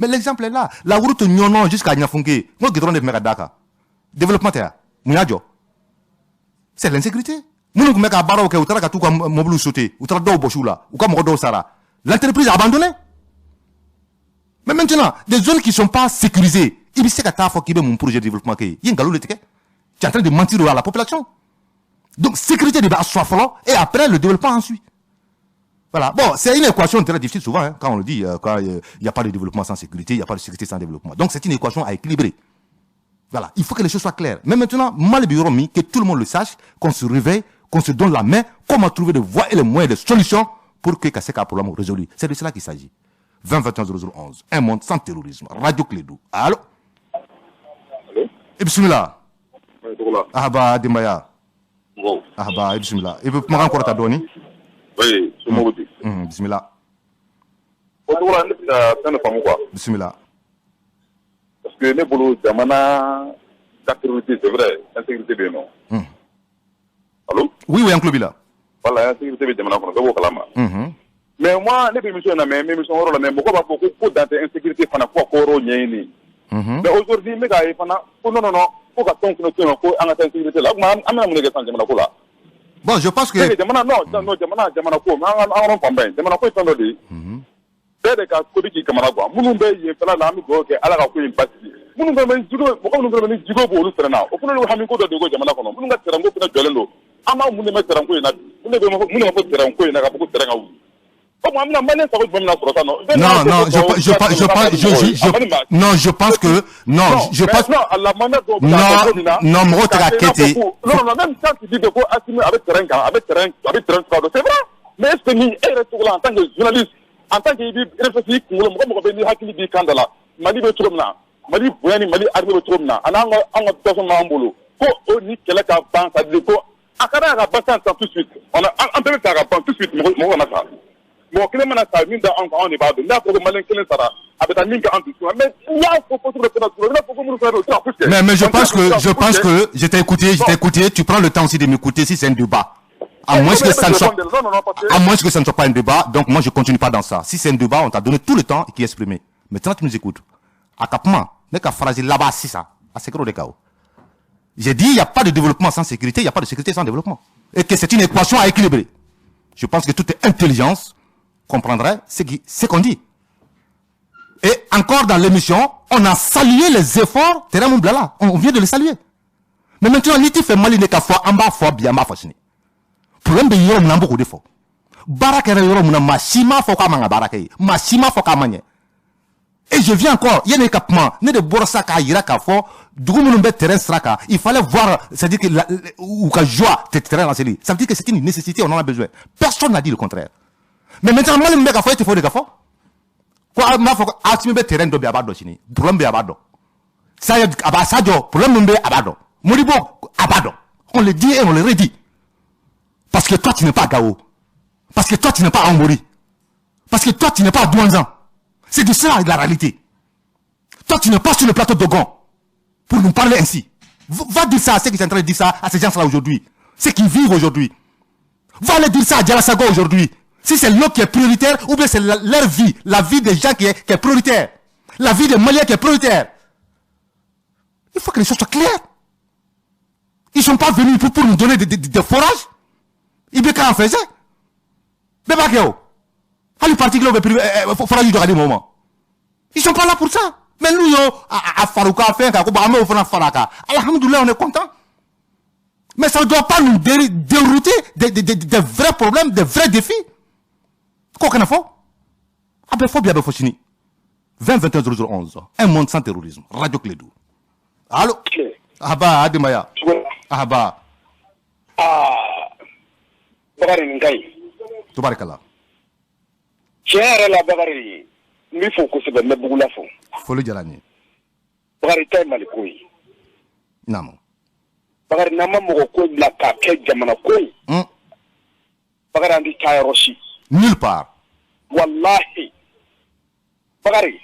l'exemple est là. La route Nyonon jusqu'à Nyafunke, moi qui donne des Megadaka. Développement, c'est l'insécurité. Nous mec à Baro, ou Taraka, tout comme Moblu sauté, ou Trado Boshula, ou comme Rodo Sara. L'entreprise a abandonné. Mais maintenant, des zones qui ne sont pas sécurisées, il sait qu'à Tafo qui veut mon projet de développement. Il y a un galop de ticket. Tu es en train de mentir à la population. Donc, sécurité de base soit fort, et après le développement ensuite. Voilà. Bon, c'est une équation très difficile souvent, hein, quand on le dit, quand il n'y a pas de développement sans sécurité, il n'y a pas de sécurité sans développement. Donc, c'est une équation à équilibrer. Voilà. Il faut que les choses soient claires. Mais maintenant, Malbiromi, que tout le monde le sache, qu'on se réveille, qu'on se donne la main, comment trouver des voies et les moyens, des solutions pour que Kaseka problème soit résolu. C'est de cela qu'il s'agit. 20 21 0011. Un monde sans terrorisme. Radio Clédou. Allô? Allô? Bismillah. Ahaba Dimaya. Wow. Ahaba, Bismillah. Et vous pouvez encore t'adonner? Oui, c'est mon côté. Bismillah. Bismillah. Parce que les boulots Jamana, sécurité, c'est vrai, insécurité, bien non. Allô? Oui, oui, Anklo-Bila. Voilà, insécurité, bien Jamana, on a Kalama. Mais moi, les émissions, mes émissions, on a même beaucoup d'insécurité, on a quoi, Koro, Nyeni. Mais aujourd'hui, les gars, non, faut que ton connexion, on a insécurité là. Bon, je pense que. Je pense que même quand tu dis de quoi assumer avec terrain, c'est vrai. Mais est-ce que nous, en tant que journaliste, en tant que réfléchi, nous avons venir à qui dit Kandala, Mali Betromna, Mali Boyani, Mali Arme Betromna, en un personne Mambolo, pour Oni Keleka Ban, ça dit quoi, à Kanara Bassan tout de suite. On a un peu de Taraban tout de suite, mon Massa. Bon, Clément a sa mine en débat, là pour le malin Clément Sara, avec un link en dessous. Mais il y a mais je pense que je t'ai écouté, tu prends le temps aussi de m'écouter si c'est un débat. À moins que ça ne soit pas un débat, donc moi je continue pas dans ça. Si c'est un débat, on t'a donné tout le temps qui est exprimé. Maintenant tu nous écoutes. À Capement, n'est qu'à phrase là-bas, c'est ça. À Sekro de Kao. J'ai dit, il n'y a pas de développement sans sécurité, il n'y a pas de sécurité sans développement. Et que c'est une équation à équilibrer. Je pense que toute intelligence comprendrait ce qu'on dit. Et encore dans l'émission, on a salué les efforts, on vient de les saluer. Mais maintenant, l'ITI fait mal, il n'est qu'à fois en bas, fois bien, ma fasciné. Problème de yoro, on a beaucoup d'efforts. Barakere yoro, on a machima, faut qu'à manga barakei. Machima, faut qu'à manga. Et je viens encore, il y a un écapement, ne de borosaka, iraka, fort, d'où terrain straka. Il fallait voir, c'est-à-dire que, ou qu'à joie, terrain dans ces. Ça veut dire que c'est une nécessité, on en a besoin. Personne n'a dit le contraire. Mais maintenant, moi, le mec a fait, il faut des gafos. Quoi, ma faut assumer terrain de Biabado, chini. Problème Biabado. Ça y est, Abasadio, problème de Abado. Moribo, Abado. On le dit et on le redit. Parce que toi, tu n'es pas Gao. Parce que toi, tu n'es pas Ambori. Parce que toi, tu n'es pas Douanzan. C'est de cela la réalité. Toi, tu n'es pas sur le plateau de Gon. Pour nous parler ainsi. Va dire ça à ceux qui sont en train de dire ça à ces gens-là aujourd'hui. Ceux qui vivent aujourd'hui. Va aller dire ça à Dialasago aujourd'hui. Si c'est l'eau qui est prioritaire, ou bien c'est leur vie, la vie des gens qui est prioritaire. La vie des Maliens qui est prioritaire. Il faut que les choses soient claires. Ils ne sont pas venus pour nous donner des forages. Ils veulent qu'en faisait. Mais pas que les partis qui ont forage du dernier moment. Ils ne sont pas là pour ça. Mais nous, à Farouka, à Fenka, à Faraka, alhamdoulilah, on est content. Mais ça ne doit pas nous dérouter des vrais problèmes, des vrais défis. Quoi qu'on a fait? Ah ben, faut bien, faut fini. 20 21 0011. Un monde sans terrorisme. Radio Clédou. Allô? Ahaba, Ademaya. Ahaba. Bakari Ngai. Tubarakala. Tiens, la Bakari. Mais faut que c'est le boulot. Faut le dire à ni. Bakari taille malikoui. Non. Bakari nama moko la kake jamana koi. Bakari andi taille roshi. Nulle part. Wallahi. Bakari.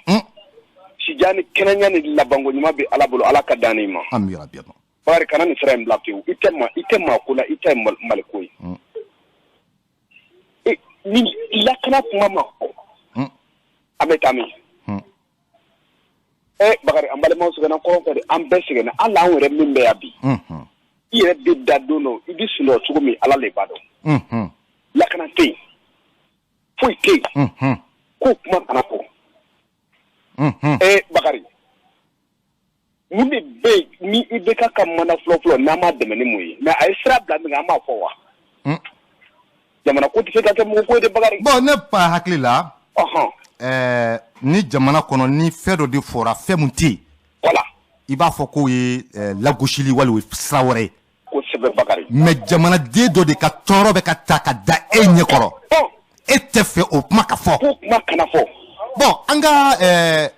Si jani kenanya ni labango nyuma be alabolo alaka danima. Amira bien. Bakari kana ni frère black you. Itema kula malikoui. ni lakana kuma ma ametami bakari ambale ma so gana ko ko am besi na ala an were min be abi ire de dadono ibi sulo tugumi ala le bado lakana te foi te ko kuma kana ko bakari muni be ni ibe ka kamana flow na ma de meni muyi na ay sra bla mi ma fo wa jamana ko ti se ka mo ko de bakari bon ne pas hakli la ni jamana kono ni fedo de fora femunti voilà il va faut ko la goshili wali srawore ko sebe bakari mais jamana de do de ka toro be ka taka da enye koro et te fait au maka fo ko makana fo bon anga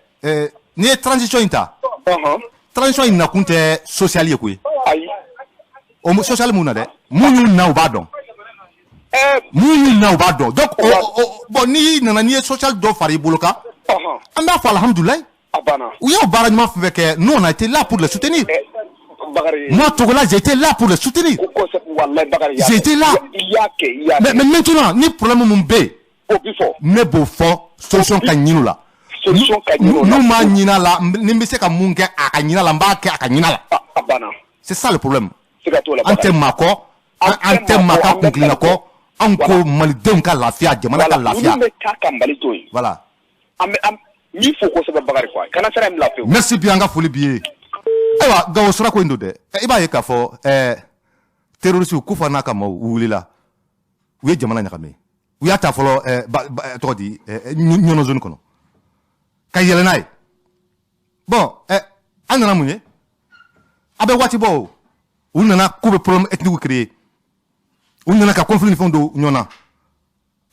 ni transition inta transition ina kunte social ye koy ayi o social muna de munu na o badon munu na o badon donc bon ni nana ni social do fari boloka anda fa alhamdulillah abana oui on barragement fait que nous on a été là pour le soutenir moi Togola j'ai été là pour le soutenir j'ai été là mais maintenant ni problème mon b mais beau fort solution ka nyinu la nous ma nyina la ni mbese ka munke aka nyina la mbake aka nyina la c'est ça le problème ante mako kunklina ko anko malidem ka lafia jamana ka lafia voilà mi faut ko sebe bakari quoi kana sera mi la fe merci bien nga foli bié ewa gawo sura ko ndode iba ye ka fo terroriste ku fa na ka mo wulila wi jamana nyakame wi ata folo to di nyono zone kono kay yele nay bon anana munye abe wati bo unana ku be problème ethnique créé unana ka conflit fondo nyona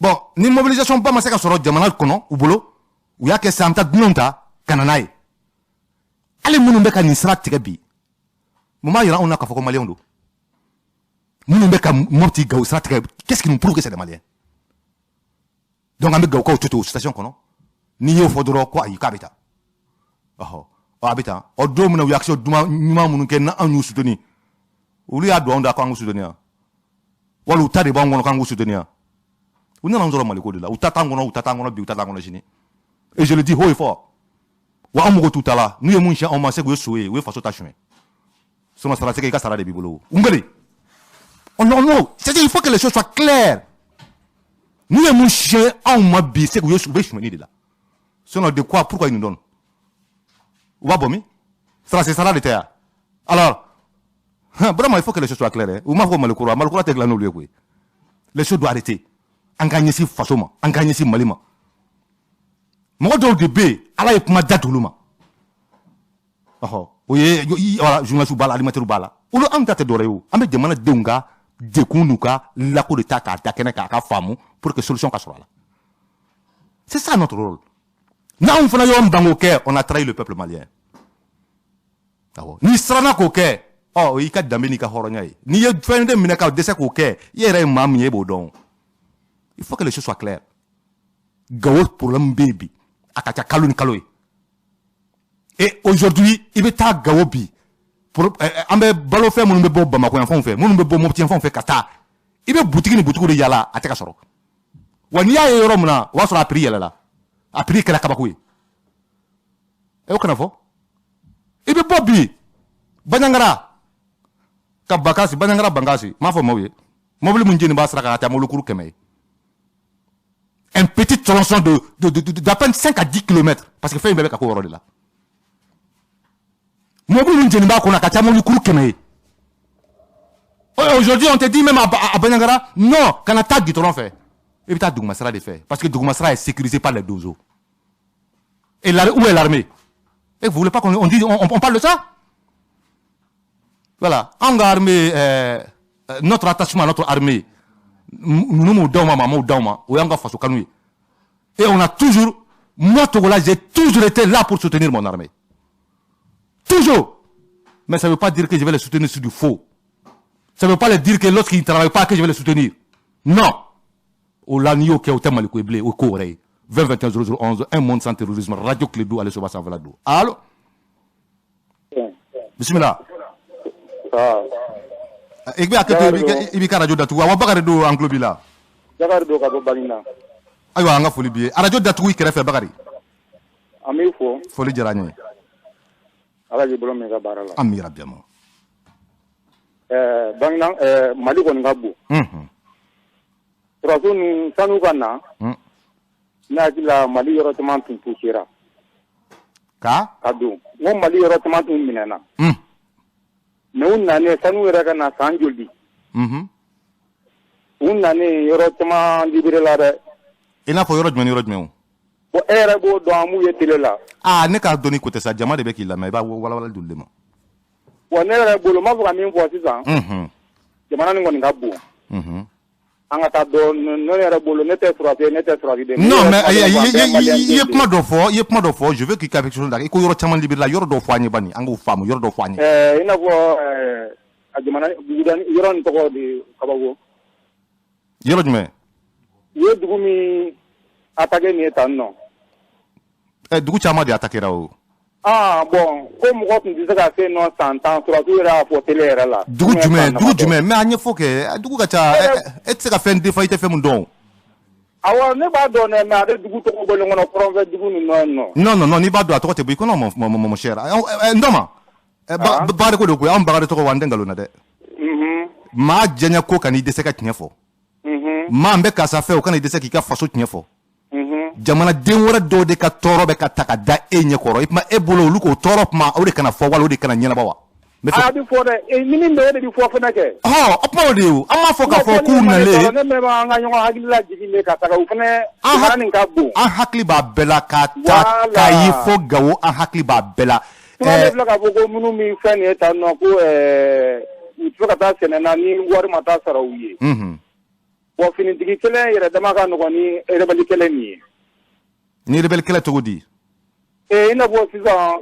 bon ni mobilisation pas masaka soro jamana kono ubolo u y'a kɛ samta dunonta kanana ye ale minnu bɛ ka nin sira tigɛ bi mun b'a yira anw na k'a fɔ ko maliyɛnw don minnu bɛ ka mɔpti gawo sira tigɛ qu'est-ce qui nous prouve que c'est des maliens donc an bɛ gawo kaw to to station kɔnɔ n'i y'o fɔ dɔrɔn ko ayi k'a bɛ taa a bɛ taa o don min na u y'a kɛ ɲuman minnu kɛ na anw y'u soutenir olu y'a don anw da ko an k'u soutenir wala u ta de b'anw kɔnɔ k'an k'u soutenir u nana anw sɔrɔ maliko de la u ta t'an kɔnɔ u ta t'an kɔnɔ bi u ta t'an kɔnɔ sini. Et je le dis haut et fort. Wa amugo tout à l'heure. Nous y mounsha on masse que soué, oui façon tachoué. Son sera c'est que ça de bibolo. Ungeli. Oh non non, c'est-à-dire il faut que les choses soient claires. Nous y mounsha on m'a bi c'est que vous soué chemin de là. Sinon de quoi pourquoi ils nous donnent? Ou va bomi? Ça c'est ça de terre. Alors vraiment il faut que les choses soient claires. Ou m'a faut mal courant t'es là nous lui oui. Les choses doivent arrêter. Engagner si façon, engagner si malima. Moi donc de B ala ye kuma datuluma oye voilà journaliste bala alimentaire bala ulu am date doreyo am be jamana denga de kunuka la ko de ta ka kene ka famu pour que solution ka soit là c'est ça notre rôle na on fana yo mbango ke on a trahi le peuple malien ni strana ko ke i ka dambe ni ka horonya ni ye fende mina ka dese ko ke yere mam ye bodon il faut que les choses soient claires gawo problème baby akacha kaluni kaloy et aujourd'hui il be ta gawobi pour ambe balo fe munu be bo bamako en fon fe munu be bo mopti en fon fe kata il be boutique ni boutique de yala ateka soro wani ya yoro muna wa soro apri yala la apri kala kabakoy e o kana fo il be bobi banyangara kabakasi banyangara bangasi ma fo mawye mobile mun jeni ba sara ka ta molukuru kemay un petit tronçon d'à peine 5 à 10 km. Parce que fait un bébé qui a là. Aujourd'hui, on te dit même à Banyangara, non, quand on attaque du tronc fait. Et puis, Dougma sera des faits. Parce que Dougma sera est sécurisé par les Dozo. Et où est l'armée? Et vous voulez pas qu'on dise, on parle de ça? Voilà. En armée, notre attachement à notre armée. Et on a toujours, moi Togola, j'ai toujours été là pour soutenir mon armée. Toujours. Mais ça ne veut pas dire que je vais les soutenir sur du faux. Ça ne veut pas dire que lorsqu'ils ne travaillent pas, que je vais les soutenir. Non. Au lanio qui est au thème au blé, au Corée. 2021 0011, un monde sans terrorisme. Radio Clédou, allez sur Bassan Valado. Allô? Bismillah. Ik ben akete ibika radio datu wa bakare do anglo bila Bakari do ka bɔ Baginda. Ayiwa an ka foli bi ye radio datugu i kɛrɛfɛ Bakari. An b'i fo. Foli diyara an ye. Ala k'i bolo mɛn i ka baara la. Ami rabi ma. Baginda Mali kɔni ka bon. Surasiw ni sanu ka na. Ne hakili la Mali yɔrɔ caman tun touchera. Ka don. N ko Mali yɔrɔ caman tun minɛna. Mais u nanen sanu yɛrɛ ka na san joli. U nanen yɔrɔ caman libéré la dɛ. I n'a fɔ yɔrɔ jumɛn ni yɔrɔ jumɛn o. Bon e yɛrɛ b'o dɔn an b'u ye télé la. Ne k'a dɔn ni ko tɛ sa jama de bɛ k'i lamɛn i b'a walawala joli de ma. Bon ne yɛrɛ bolo n b'a fɛ ka min fɔ sisan. Jamana nin kɔni ka bon. An ka taa dɔn ne yɛrɛ bolo ne tɛ surasi ne tɛ surasi de. Non mais i ye kuma dɔ fɔ je veux qu'il y ait quelque chose là i ko yɔrɔ caman libéré la yɔrɔ dɔ fɔ an ye bani an k'o faamu yɔrɔ dɔ fɔ an ye. I n'a fɔ a jamana yɔrɔ nin tɔgɔ de kabako. Yɔrɔ jumɛn. U ye dugu min attaqué nin ye tan nɔ. Dugu caman de attaqué ra o. Bon ko mɔgɔ tun tɛ se ka se nɔ san 10 surasiw yɛrɛ y'a fɔ télé yɛrɛ la. Dugu jumɛn mais an ɲɛfɔ kɛ dugu ka ca e tɛ se ka fɛn defa i tɛ fɛn mun dɔn. Awɔ ne b'a dɔn dɛ mais a bɛ dugu tɔgɔ bɔlen kɔnɔ kɔrɔnfɛ dugu ninnu nɔ. Non n'i b'a dɔn a tɔgɔ tɛ bɔ i kɔnɔ mon cher Ndoma Bakari ko de ko an Bakari tɔgɔ wa an tɛ nkalon na dɛ. Maa diɲɛ ko kan'i dɛsɛ ka tiɲɛ fɔ. Maa n bɛ karisa fɛ o kana i dɛsɛ k'i ka faso tiɲɛ fɔ. Jamanaden wɛrɛ dɔw de ka tɔɔrɔ bɛ ka ta ka da e ɲɛ kɔrɔ i kuma e bolo olu k'o tɔɔrɔ kuma o de kana fɔ wala o de kana ɲɛnabɔ wa. A bɛ fɔ dɛ ni min bɛ e de bɛ fɔ fana kɛ. O kuma o de ye o an m'a fɔ k'a fɔ k'u nalen. Ne mɛ an ka ɲɔgɔn hakili lajigin de ka taga u fana jamana nin ka bon. An hakili b'a bɛɛ la ka taa k'a ye fɔ Gawo an hakili b'a bɛɛ la. Ne filɛ k'a fɔ ko minnu min fɛn nin ye tan nɔ ko u tɛ ka taa sɛnɛ na ni wari ma taa sara u ye. Bon finitigi kelen yɛrɛ dama ka nɔgɔn ni rebelle kelen nin ye. Ni rebelle kelen cogo di. I n'a fɔ sisan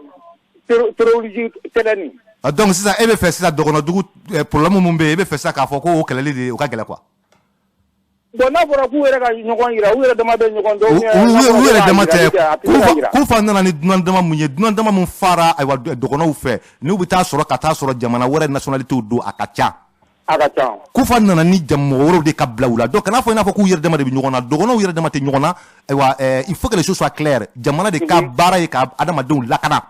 terroriste kelen nin. Donc sisan e bɛ fɛ sisan dɔgɔnɔdugu problème mun bɛ yen e bɛ fɛ sisan k'a fɔ ko o kɛlɛli de o ka gɛlɛn quoi. Bon n'a fɔra k'u yɛrɛ ka ɲɔgɔn yira u yɛrɛ dama bɛ ɲɔgɔn dɔn. U yɛrɛ dama tɛ k'u fa nana ni dunan dama mun ye dunan dama mun fara ayiwa dɔgɔnɔw fɛ n'u bɛ taa sɔrɔ jamana wɛrɛ nationalité don a ka ca. A ka ca. K'u fa nana ni mɔgɔ wɛrɛw de ka bila u la donc kana fɔ i n'a fɔ k'u yɛrɛ dama de bɛ ɲɔgɔn na dɔgɔnɔw yɛrɛ dama tɛ ɲɔgɔn na ayiwa il faut que les choses soient claires jamana de ka baara ye ka adamadenw lakana.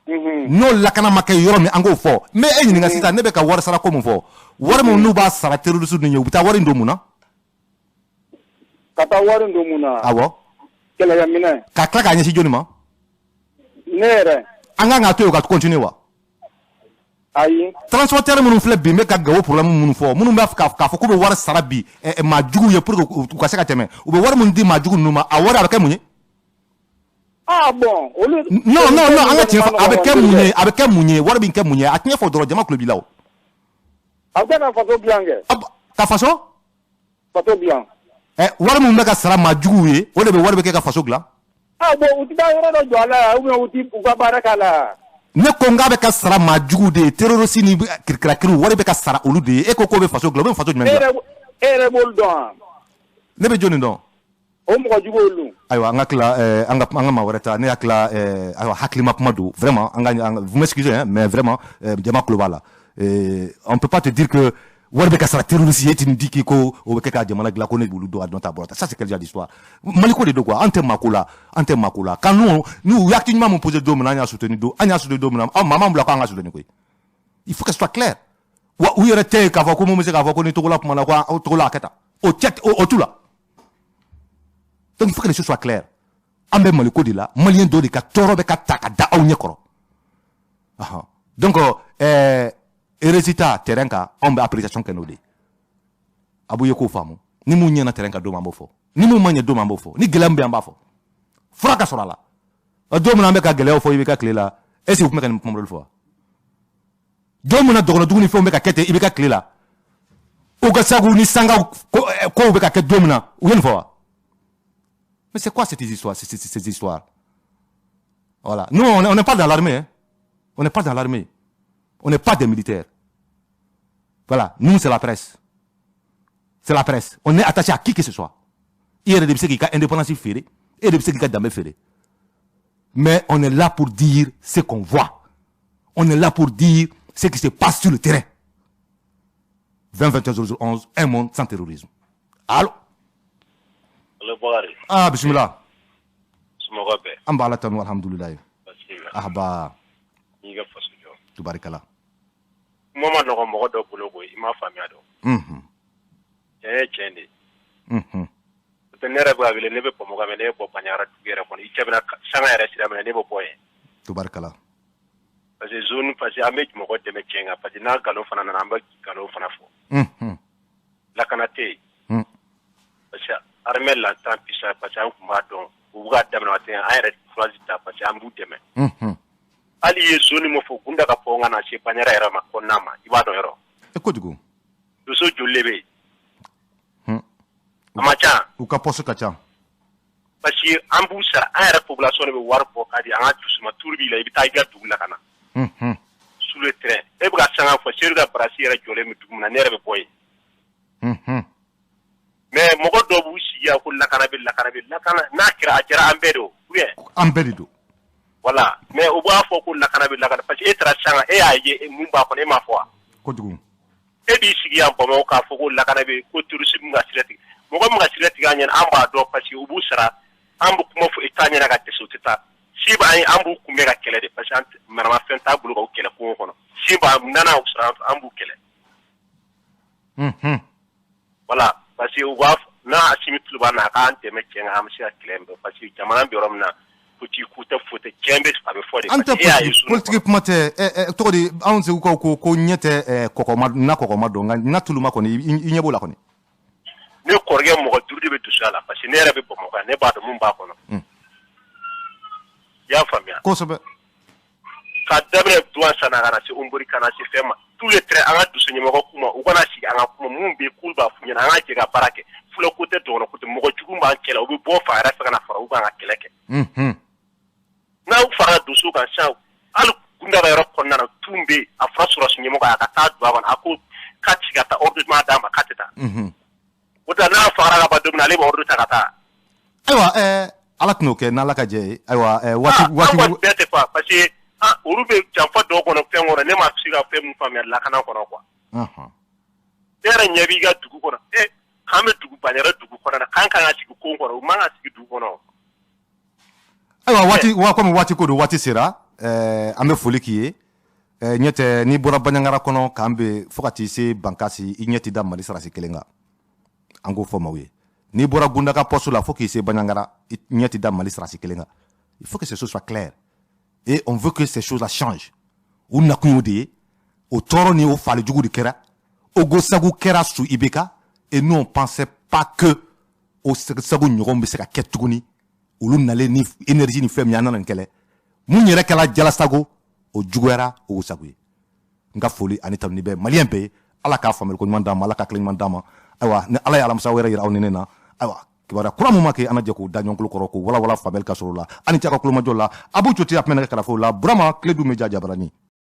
N'o lakana ma kɛ yɔrɔ min an k'o fɔ mais e ɲininka sisan ne bɛ ka wari sara ko mun fɔ wari min n'u b'a sara terroriste ninnu ye u bɛ taa wari in don mun na. Ka taa wari don mun na. Awɔ. Kɛlɛkɛminɛ. Ka tila k'a ɲɛsin joli ma. Ne yɛrɛ. An kan k'a to yen o ka continuer wa. Ayi. Transporteur minnu filɛ bi n bɛ ka Gawo problème minnu fɔ minnu b'a fɛ k'a fɔ k'u bɛ wari sara bi maa juguw ye pour que u ka se ka tɛmɛ u bɛ wari min di maa jugu ninnu ma a wari a bɛ kɛ mun ye. Bon olu. Non an ka tiɲɛ fɔ a bɛ kɛ mun ye wari bɛ kɛ mun ye a tiɲɛ fɔ dɔrɔn jama tulo b'i la o. A bɛ ka faso dilan kɛ. Ka faso. Faso dilan. Wari min bɛ ka sara maa juguw ye o de bɛ wari bɛ kɛ ka faso dilan. Bon u tɛ taa yɔrɔ dɔ jɔ a la ou bien u tɛ u ka baara k'a la. Ne ko n k'a bɛ ka sara maa juguw de ye terroriste ni kirikirakiw wari bɛ ka sara olu de ye e ko k'o bɛ faso dilan o bɛ faso jumɛn dilan. E yɛrɛ b'olu dɔn wa. Ne bɛ jɔnni dɔn. O mɔgɔ jugu olu. Ayiwa an ka tila an ka maa wɛrɛ ta ne hakili ayiwa hakilima kuma don vraiment vous m'excusez mais vraiment jama tulo b'a la on peut pas te dire que wari bɛ ka sara terroriste ye e tɛ nin di k'i ko o bɛ kɛ ka jamana dilan ko ne b'olu dɔn a dɔn ta bɔra ta ça c'est quel genre d'histoire Mali ko de don quoi an tɛ maa ko la kan n'u acte ɲuman mun posé don min na an y'a soutenir don min na maa m'an bila k'an ka soutenir koyi il faut que ce soit clair wa u yɛrɛ tɛ yen k'a fɔ ko mun bɛ se k'a fɔ ko ni Togola kuma na ko Togola a kɛ tan o t'u la. Donc il faut que les choses soient claires. An bɛ Mali ko de la maliyɛn dɔ de ka tɔɔrɔ bɛ ka ta ka da aw ɲɛ kɔrɔ. Donc résultat terrain kan anw bɛ appréciation kɛ n'o de ye. A b'u ye k'o faamu ni mun ɲɛna terrain kan don min an b'o fɔ ni mun ma ɲɛ don min an b'o fɔ ni gɛlɛya min bɛ an b'a fɔ fura ka sɔrɔ a la don min an bɛ ka gɛlɛyaw fɔ i bɛ ka tile la est ce que u tun bɛ ka nin kuma dɔw fɔ wa don min na dɔgɔnɔdugu ni fɛnw bɛ ka kɛ ten i bɛ ka tile la u ka sagu ni sangaw kow bɛ ka kɛ don min na u ye nin fɔ wa. Mais c'est quoi ces histoires? Voilà. Nous, on n'est pas dans l'armée. Hein. On n'est pas dans l'armée. On n'est pas des militaires. Voilà. Nous, c'est la presse. C'est la presse. On est attaché à qui que ce soit. Il y a des gens qui ont indépendance ferrée et des gens qui ont jamais ferré. Mais on est là pour dire ce qu'on voit. On est là pour dire ce qui se passe sur le terrain. 20-21-11, un monde sans terrorisme. Allô? Ah, bismillah. Sumogobe. Amba ala tanu alhamdulillah. Basiga. Ahba. Niga fasujo. Tubarikala. Moma no mo do bulogo ima famia do. Chende. Tenere ba bile nebe pomoga mene bo panyara tugera kon ichebna sanga era sira mene nebo boye. Tubarikala. Parce que zone parce amek mo ko deme chenga parce na galo fana na amba galo fana fo. La kanate. Parce que armel la tant pisa parce que kuma don uga damna wate ayre frozita parce que ambu deme. Ali ye zone mo fo gunda ka ponga na che panyara era makonama ibado yoro. Ekodugo. Duso julebe. Amacha. Uka poso kacha. Parce que ambu sara ayre population be war bo kadi anga tusuma turbi la ibita iga dugla kana. Sous le train. Et pour ça, il faut chercher la brassière et joler, mais tout le monde n'est pas boy. Mais mon gars doit vous chier à la cannabis, n'a qu'à ambedo. Oui. Ambedido. Voilà. Mais au bout faut que la cannabis, parce que être changa et aïe et mumba connaît ma foi. Kodugo. Et bien si on peut me faire faut la cannabis, que tu reçois mon gassilette. Mon gars mon gassilette gagne un amba do parce que au bout sera ambu comment faut étaler la gâte sur teta. Si ba ay ambu kumega kele de patient marama fenta bulu ko kele ko kono si ba nana usra ambu kele voilà parce que waf na asimi tuluba na ka ante me kenga amsi aklembe parce que jamana bi romna kuti kuta fote kembe fa be fode ante politique mate to di anze ko nyete kokoma na kokoma do na tuluma ko ni inyebo la ko ni ne korge mo ko durdi be tusala parce que ne rebe bo mo ka ne ba do mum ba kono ya famia kosobe ka dabre duan sana kana se umburi kana se fema tous les traits anga du senye moko kuma ukona si anga kuma mumbe kulba funya anga jega barake fulo kote to no kote moko chugumba ankela ubi bo fa ara fana fara uba anga keleke na u fara du su kan sa al gunda ba yorok konna tumbe afra sura senye moko aka ta duan ako kati gata ordu ma dama kateta uta na fara ga badum na le ordu ta kata aywa alak no ke na laka je aywa wati bete pa parce que urube jamfa do ko no fengora ne ma siga fem famia la kana ko ko era nyabi ga dugu ko kame dugu banyara dugu ko na kanka na sigu ko ko ma na sigu dugu no aywa wati ko do wati sera ame foli kiye nyete ni bora banyangara kono kambe fokati se bankasi inyeti da mali sarasi kelenga ango fomawe ni bora gunda ka poste la faut que c'est banyangara nyeti da mali sarasi kelenga il faut que ces choses soient claires et on veut que ces choses là changent ou na kunyudi au toro ni au fali jugu de kera au go sagu kera su ibeka et nous on pensait pas que au sagu nyogombe seka ketuguni ulu nale ni énergie ni fem yana nkele munyere kala jala sagu au juguera au sagu nga foli anita ni be malien be ala ka famel ko mandama ala ka klin mandama aywa ne ala ya alam sawere yira onena aywa kibara kura mu make ana jeko danyon kulu koroko wala famel ka sorola ani chaka kulu majola abu choti apmena kala fo la brama kledu meja jabarani